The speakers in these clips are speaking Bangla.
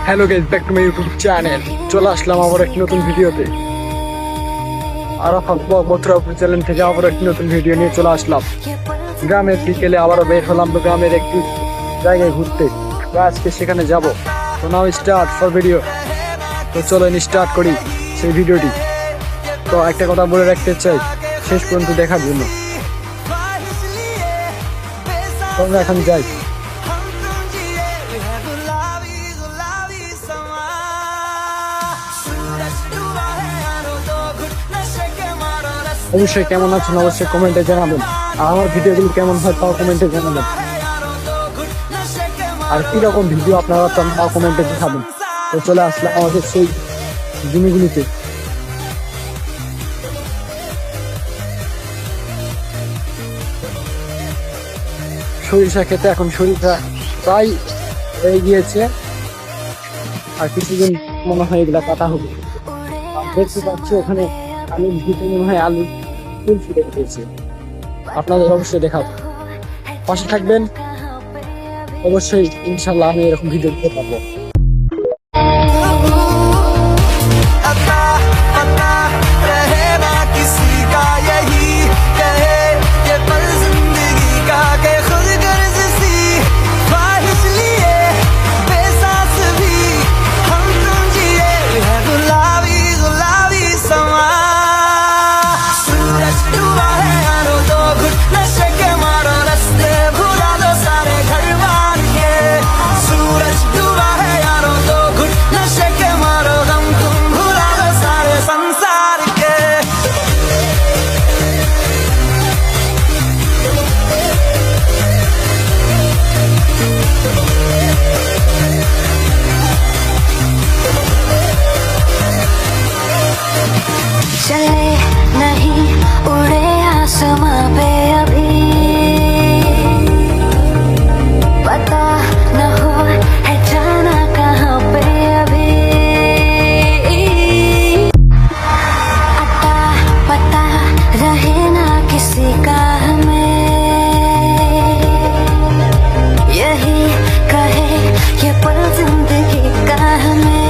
Hello guys, back to my YouTube channel. চলে আসলাম আবার একটি নতুন ভিডিওতে। আরাফাত মথুরাপুর চ্যানেল থেকে আবার একটি নতুন ভিডিও নিয়ে চলে আসলাম। গ্রামের বিকেলে আবারও বের হলাম তো গ্রামের একটি জায়গায় ঘুরতে। তো আজকে সেখানে যাব। তো নাও স্টার্ট ফর ভিডিও। তো চলেন স্টার্ট করি সেই ভিডিওটি। তো একটা কথা বলে রাখতে চাই, শেষ পর্যন্ত দেখার জন্য। তো আমরা এখন যাই। অবশ্যই কেমন আছেন অবশ্যই কমেন্টে জানাবেন। আর আমার ভিডিওগুলো কেমন হয় তাও কমেন্টে জানাবেন। আর কিরকম ভিডিও আপনারা চান তাও কমেন্টে দেখাবেন। তো চলে আসলাম আমাদের সেই জমিগুলিতে। সরিষা খেতে এখন সরিষা প্রায় হয়ে গিয়েছে, আর কিছুদিন মনে হয় এগুলা কাটা হবে। দেখতে পাচ্ছি ওখানে আলুর ভিতরে মনে হয় আলু ফুল ফুটে উঠেছে। আপনাদের অবশ্যই দেখাবো, পাশে থাকবেন অবশ্যই। ইনশাল্লাহ আমি এরকম ভিডিও দিতে পারবো। चले नहीं उड़े आसमां पे अभी, पता न हो है जाना कहाँ पे अभी, अता पता रहे ना किसी का हमें, यही कहे ये पल जिंदगी का हमें।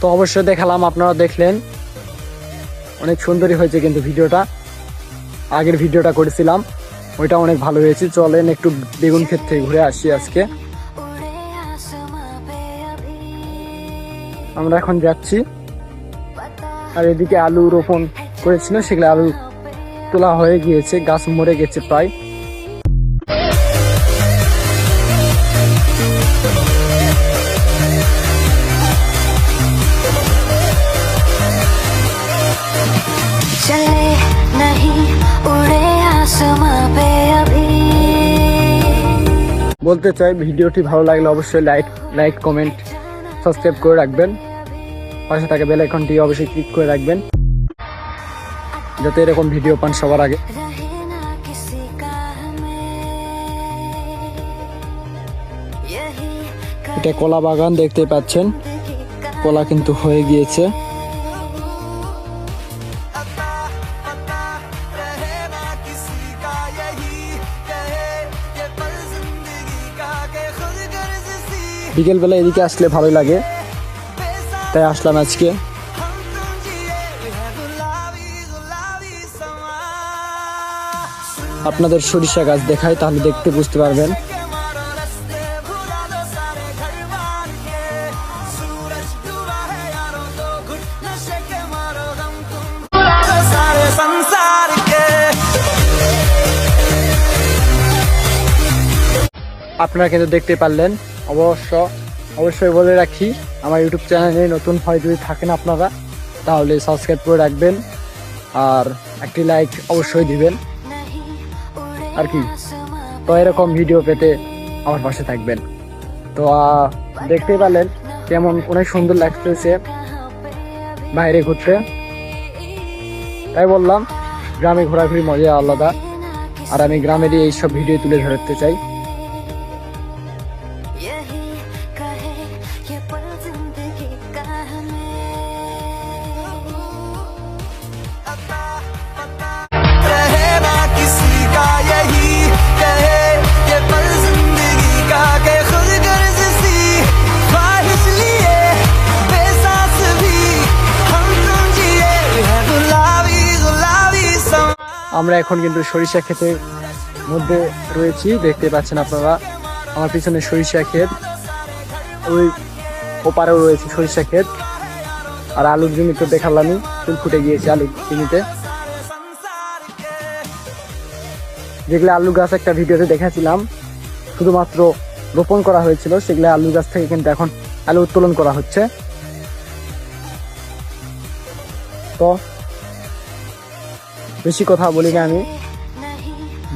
তো অবশ্যই দেখালাম, আপনারা দেখলেন অনেক সুন্দরই হয়েছে কিন্তু ভিডিওটা। আগের ভিডিওটা করেছিলাম ওইটা অনেক ভালো হয়েছে। চলেন একটু বেগুন ক্ষেত থেকে ঘুরে আসি আজকে। আমরা এখন যাচ্ছি, আর এদিকে আলু রোপণ করেছিল, সেগুলো আলু তোলা হয়ে গিয়েছে, গাছ মরে গেছে প্রায়। चले नहीं उड़े आसमां पे अभी। বলতে চাই ভিডিওটি ভালো লাগলে অবশ্যই লাইক কমেন্ট সাবস্ক্রাইব করে রাখবেন। পাশে থাকা বেল আইকনটি অবশ্যই ক্লিক করে রাখবেন, যাতে এরকম ভিডিও পান সবার আগে। এটা কলা বাগান দেখতে পাচ্ছেন, কলা কিন্তু হয়ে গিয়েছে। বিকেল বেলা এদিকে আসলে ভালোই লাগে, তাই আসলাম আজকে। আপনাদের সরিষা গাছ দেখায়, তাহলে দেখতে বুঝতে পারবেন। আপনারা কিন্তু দেখতে পারলেন। অবশ্যই বলে রাখি, আমার ইউটিউব চ্যানেলে নতুন হয় যদি থাকেন আপনারা, তাহলে সাবস্ক্রাইব করে রাখবেন, আর একটি লাইক অবশ্যই দিবেন আর কি। তো এরকম ভিডিও পেতে আমার পাশে থাকবেন। তো দেখতেই পেলেন কেমন অনেক সুন্দর লাগতেছে বাইরে ঘুরতে, তাই বললাম গ্রামে ঘোরাঘুরি মজা আলাদা। আর আমি গ্রামেরই এইসব ভিডিও তুলে ধরতে চাই। यही कहे ये पल जिंदगी का हमें रहे ना किसी का यही कहे ये पल जिंदगी का के खुद गर्ज सी ख्वाहिश लिए बेसास भी हम तुम जिए है गुलाबी गुलाबी समा আমরা এখন কিন্তু সরিষা ক্ষেতের মধ্যে রয়েছি, দেখতে পাচ্ছেন আপনারা আমার পিছনে সরিষা ক্ষেত, ওই ওপারেও রয়েছে সরিষা ক্ষেত। আর আলুর জমি তো দেখালামই, ফুল ফুটে গিয়েছে আলুর জমিতে। যেগুলো আলু গাছ একটা ভিডিওতে দেখাছিলাম শুধুমাত্র রোপণ করা হয়েছিল, সেগুলো আলু গাছ থেকে কিন্তু এখন আলু উত্তোলন করা হচ্ছে। তো বেশি কথা বলি না, আমি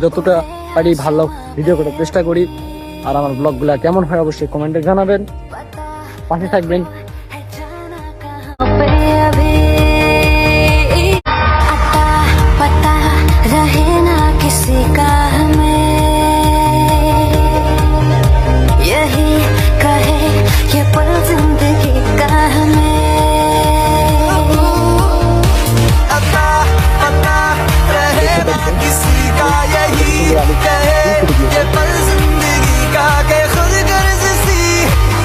যতটা পারি ভালো ভিডিও করার চেষ্টা করি। আর আমার ব্লগগুলো কেমন হয় অবশ্যই কমেন্টে জানাবেন, পাশে থাকবেন। पे अभी अता पता रहे ना किसी का हमें यही कहे ये पल जिंदगी का हमें अता पता रहे ना किसी का यही कहे ये पल जिंदगी का के खुद गर्ज सी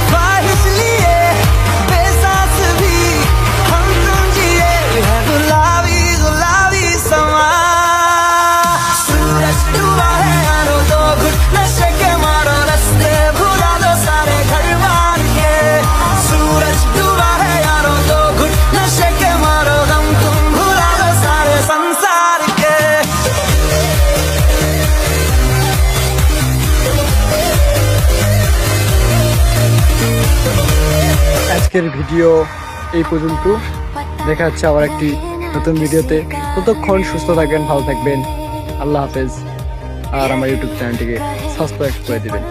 ख्वाहिश लिए बेसास भी हम तुम जिए है गुलाबी गुलाबी समा सूरज डूबा है यारो दो घुट नशे के मारो रस्ते भुला दो सारे घर बार के सूरज डूबा है यारो दो घुट नशे के मारो गम तुम भुला दो सारे संसार के আজকের ভিডিও এই পর্যন্ত, দেখা হচ্ছে আবার একটি নতুন ভিডিওতে। ততক্ষণ সুস্থ থাকবেন, ভালো থাকবেন, আল্লাহ হাফেজ। আর আমার ইউটিউব চ্যানেলটিকে সাবস্ক্রাইব করে দিবেন।